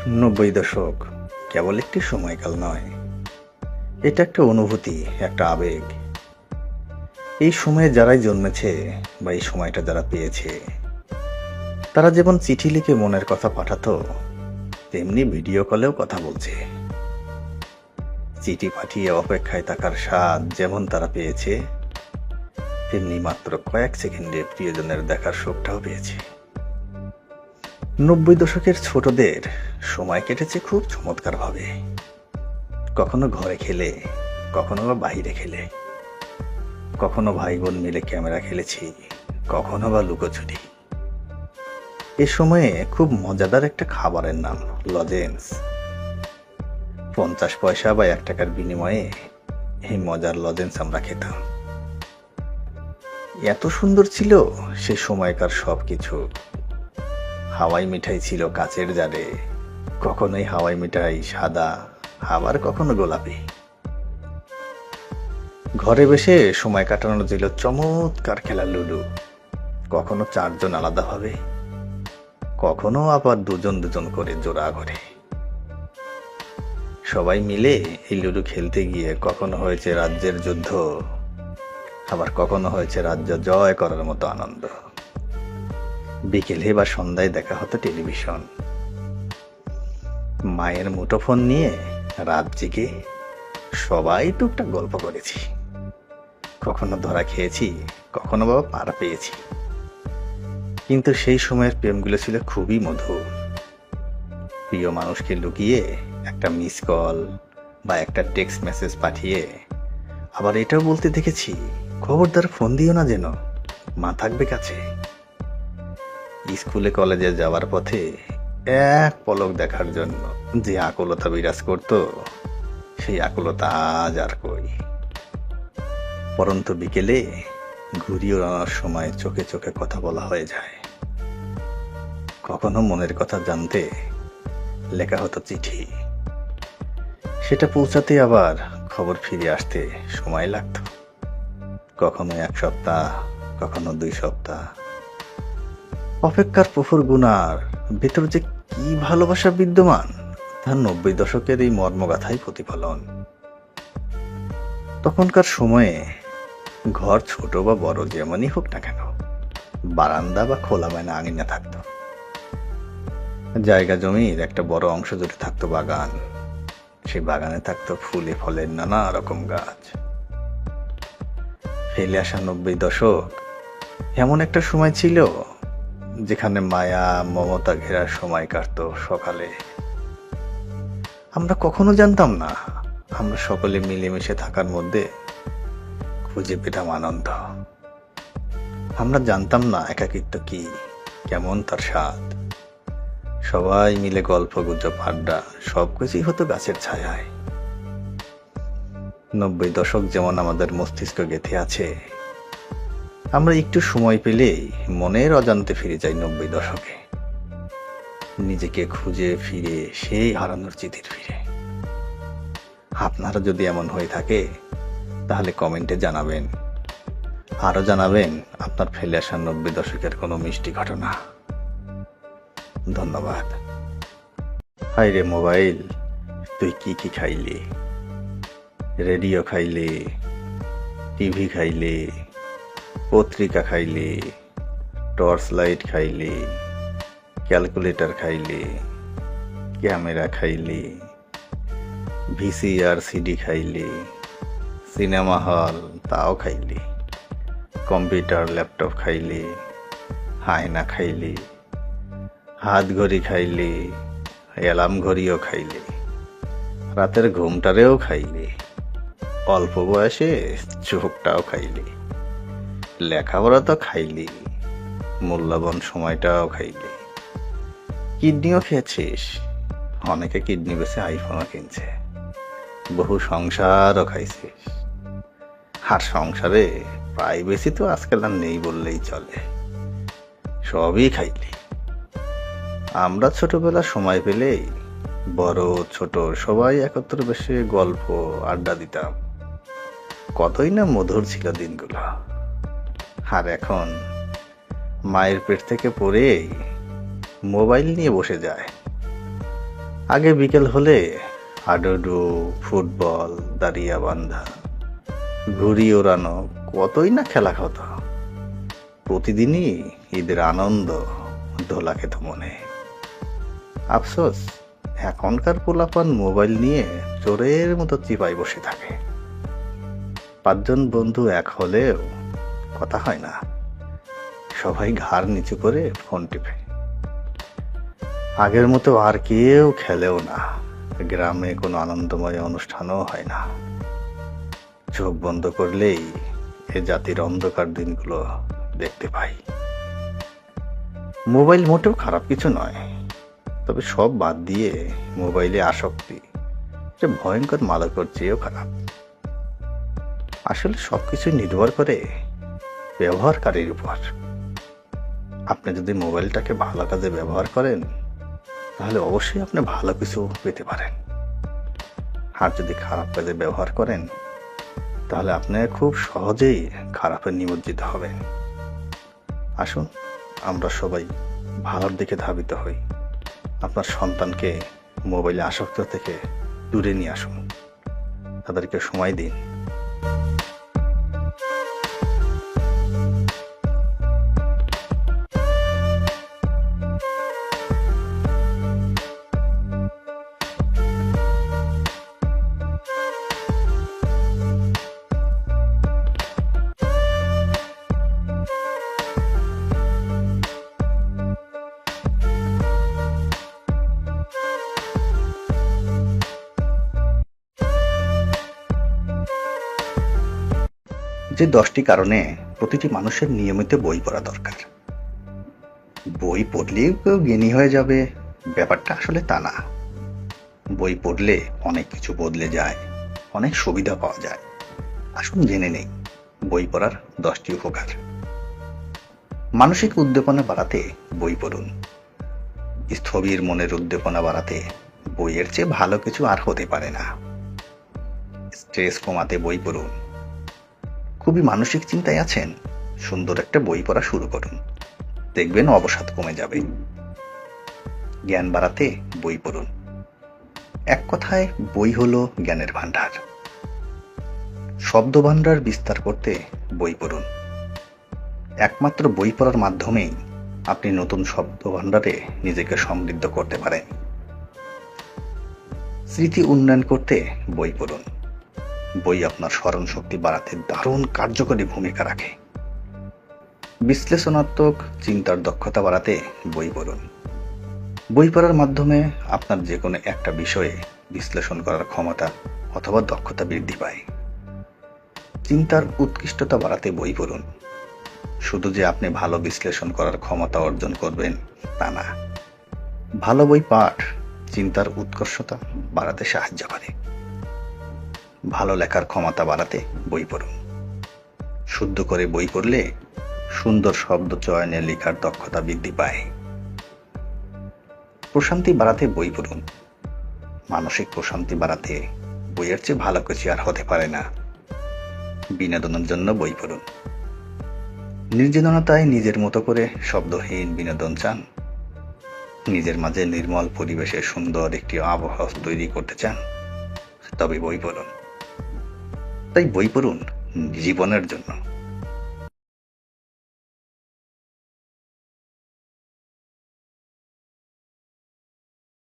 90 দশক কেবল একটি সময়কাল নয়, এটা একটা অনুভূতি, একটা আবেগ। এই সময়ে যারাই জন্মেছে বা এই সময়টা যারা পেয়েছে, তারা যেমন চিঠি লিখে মনের কথা পাঠাতো, তেমনি ভিডিও কলেও কথা বলছে। চিঠি পাঠিয়ে অপেক্ষায় থাকার স্বাদ যেমন তারা পেয়েছে, তেমনি মাত্র কয়েক সেকেন্ডে প্রিয়জনের দেখার সুখটাও পেয়েছে। 90 দশকের ছোটদের সময় কেটেছে খুব চমৎকার ভাবে। কখনো ঘরে খেলে, কখনো বা বাহিরে খেলে, কখনো ভাই বোন মিলে ক্যামেরা খেলেছি, কখনো বা লুকোচুরি। এ সময়ে খুব মজাদার একটা খাবারের নাম লজেন্স। 50 পয়সা বা 1 টাকার বিনিময়ে এই মজার লজেন্স আমরা খেতাম। এত সুন্দর ছিল সে সময়কার সবকিছু। হাওয়াই মিঠাই ছিল কাচের জারে, কখনোই হাওয়াই মিঠাই সাদা, আবার কখনো গোলাপি। ঘরে বসে সময় কাটানো ছিল চমৎকার খেলা লুডো, কখনো 4 জন আলাদাভাবে, কখনো আবার দুজন দুজন করে জোড়া করে। সবাই মিলে এই লুডো খেলতে গিয়ে কখনো হয়েছে রাজ্যের যুদ্ধ, আবার কখনো হয়েছে রাজ্য জয় করার মতো আনন্দ। বিকেলে বা সন্ধ্যায় দেখা হতো টেলিভিশন। মায়ের মুঠোফোন নিয়ে রাত জেগে সবাই টুকটাক গল্প করেছি। কখনো ধরা খেয়েছি, কখনো বাবা পার পেয়েছি। কিন্তু সেই সময়ের প্রেমগুলো ছিল খুবই মধুর। প্রিয় মানুষকে লুকিয়ে একটা মিস কল বা একটা টেক্সট মেসেজ পাঠিয়ে আবার এটাও বলতে দেখেছি, খবরদার ফোন দিও না যেন, মা থাকবে কাছে। স্কুলে কলেজে যাওয়ার পথে এক পলক দেখার জন্য যে আকুলতা বিরাজ করত, সেই আকুলতা আজ আর কই। পরন্ত বিকেলে ঘুরিয়ে ওড়ানোর সময় চোখে চোখে কথা বলা হয়ে যায়। কখনো মনের কথা জানতে লেখা হতো চিঠি, সেটা পৌঁছাতে আবার খবর ফিরে আসতে সময় লাগত। কখনো 1 সপ্তাহ, কখনো 2 সপ্তাহ। অপেক্ষার প্রহর গুনার ভেতর যে কি ভালোবাসা বিদ্যমান, তার 90 দশকের এই মর্মগাথাই প্রতিফলন। তখনকার সময়ে ঘর ছোট বা বড় যেমনই হোক না কেন, বারান্দা বা খোলামেলা আঙিনা থাকতো। জায়গা জমির একটা বড় অংশ জুড়ে থাকতো বাগান। সেই বাগানে থাকতো ফুলে ফলের নানা রকম গাছ। ফেলে আসা 90 দশক এমন একটা সময় ছিল যেখানে মায়া মমতা ঘেরা সময় কাটতো সকালে। আমরা কখনো জানতাম না আমরা সকলে মিলেমিশে থাকার মধ্যে খুঁজে পেতাম আনন্দ। আমরা জানতাম না একাকিত্ব কি, কেমন তার স্বাদ। সবাই মিলে গল্প গুজব আড্ডা সবকিছুই হতো গাছের ছায়ায়। 90 দশক যেমন আমাদের মস্তিষ্ক গেঁথে আছে, আমরা একটু সময় পেলেই মনের অজান্তে ফিরে যাই 90 দশকে, নিজেকে খুঁজে ফিরে সেই হারানোর স্মৃতির ফিরে। আপনারা যদি এমন হয়ে থাকে তাহলে কমেন্টে জানাবেন, আরো জানাবেন আপনার ফেলে আসা 90 দশকের কোনো মিষ্টি ঘটনা। ধন্যবাদ। হাই রে মোবাইল, তুই কি কি খাইলি? রেডিও খাইলি, টিভি খাইলি, পত্রিকা খাইলি, টর্চ লাইট খাইলি, ক্যালকুলেটর খাইলি, ক্যামেরা খাইলি, ভিসিআর সিডি খাইলি, সিনেমা হল তাও খাইলি, কম্পিউটার ল্যাপটপ খাইলি, আয়না খাইলি, হাত ঘড়ি খাইলি, অ্যালার্ম ঘড়িও খাইলি, রাতের ঘুমটারেও খাইলি, অল্প বয়সে চোখটাও খাইলি, লেখাপড়া তো খাইলি, মূল্যবান সময়টাও খাইলি, কিডনিও খেয়েছিস। অনেকে কিডনি বেছে আইফোনও কিনছে। বহু সংসারও খাইছিস। আর সংসারে প্রাইভেসি তো আজকাল আর নেই বললেই চলে। সবই খাইলি। আমরা ছোটবেলা সময় পেলেই বড় ছোট সবাই একত্র বসে গল্প আড্ডা দিতাম। কতই না মধুর ছিল দিনগুলো। আর এখন মায়ের পেট থেকে পড়েই মোবাইল নিয়ে বসে যায়। আগে বিকেল হলে হাডুডু, ফুটবল, দাঁড়িয়া বান্ধা, ঘুড়ি ওড়ানো, কতই না খেলা হতো। প্রতিদিনই ঈদের আনন্দ দোলা খেত মনে। আফসোস, এখনকার পোলাপান মোবাইল নিয়ে চোরের মতো চিপায় বসে থাকে। 5 জন বন্ধু এক হলেও কথা হয় না, সবাই ঘাড় নিচু করে ফোন টিপে। আগের মতো আর কেউ খেলেও না, গ্রামে কোনো আনন্দময় অনুষ্ঠানও হয় না। চোখ বন্ধ করলেই এ জাতির অন্ধকার দিনগুলো দেখতে পাই। মোবাইল মোটেও খারাপ কিছু নয়, তবে সব বাদ দিয়ে মোবাইলে আসক্তি যে ভয়ঙ্কর মাদকের চেয়েও খারাপ। আসলে সবকিছু নির্ভর করে ব্যবহারকারীর উপর। আপনি যদি মোবাইলটাকে ভালো কাজে ব্যবহার করেন, তাহলে অবশ্যই আপনি ভালো কিছু পেতে পারেন। আর যদি খারাপ কাজে ব্যবহার করেন, তাহলে আপনি খুব সহজেই খারাপে নিমজ্জিত হবেন। আসুন আমরা সবাই ভালোর দিকে ধাবিত হই। আপনার সন্তানকে মোবাইলে আসক্ত থেকে দূরে নিয়ে আসুন, তাদেরকে সময় দিন। যে 10টি কারণে প্রতিটি মানুষের নিয়মিত বই পড়া দরকার। বই পড়লেই কেউ জ্ঞানী হয়ে যাবে, ব্যাপারটা আসলে তা না। বই পড়লে অনেক কিছু বদলে যায়, অনেক সুবিধা পাওয়া যায়। আসুন জেনে নেই বই পড়ার 10টি উপকার। মানসিক উদ্দীপনা বাড়াতে বই পড়ুন। স্থবির মনের উদ্দীপনা বাড়াতে বইয়ের চেয়ে ভালো কিছু আর হতে পারে না। স্ট্রেস কমাতে বই পড়ুন। খুবই মানসিক চিন্তায় আছেন, সুন্দর একটা বই পড়া শুরু করুন, দেখবেন অবসাদ কমে যাবে। জ্ঞান বাড়াতে বই পড়ুন। এক কথায় বই হলো জ্ঞানের ভান্ডার। শব্দ ভান্ডার বিস্তার করতে বই পড়ুন। একমাত্র বই পড়ার মাধ্যমেই আপনি নতুন শব্দ ভান্ডারে নিজেকে সমৃদ্ধ করতে পারেন। স্মৃতি উন্নয়ন করতে বই পড়ুন। বই আপনার স্মরণ শক্তি বাড়াতে দারুণ কার্যকরী ভূমিকা রাখে। বিশ্লেষণাত্মক চিন্তার দক্ষতা বাড়াতে বই পড়ুন। বই পড়ার মাধ্যমে আপনার যে কোনো একটা বিষয়ে বিশ্লেষণ করার ক্ষমতা অথবা দক্ষতা বৃদ্ধি পায়। চিন্তার উৎকৃষ্টতা বাড়াতে বই পড়ুন। শুধু যে আপনি ভালো বিশ্লেষণ করার ক্ষমতা অর্জন করবেন তা না, ভালো বই পাঠ চিন্তার উৎকর্ষতা বাড়াতে সাহায্য করে। ভালো লেখার ক্ষমতা বাড়াতে বই পড়ুন। শুদ্ধ করে বই পড়লে সুন্দর শব্দ চয়নে লেখার দক্ষতা বৃদ্ধি পায়। প্রশান্তি বাড়াতে বই পড়ুন। মানসিক প্রশান্তি বাড়াতে বইয়ের চেয়ে ভালো কিছু আর হতে পারে না। বিনোদনের জন্য বই পড়ুন। নির্জনতায় নিজের মতো করে শব্দহীন বিনোদন চান, নিজের মাঝে নির্মল পরিবেশে সুন্দর একটি আবহাওয়া তৈরি করতে চান, তবে বই পড়ুন। তাই বই পড়ুন জীবনের জন্য।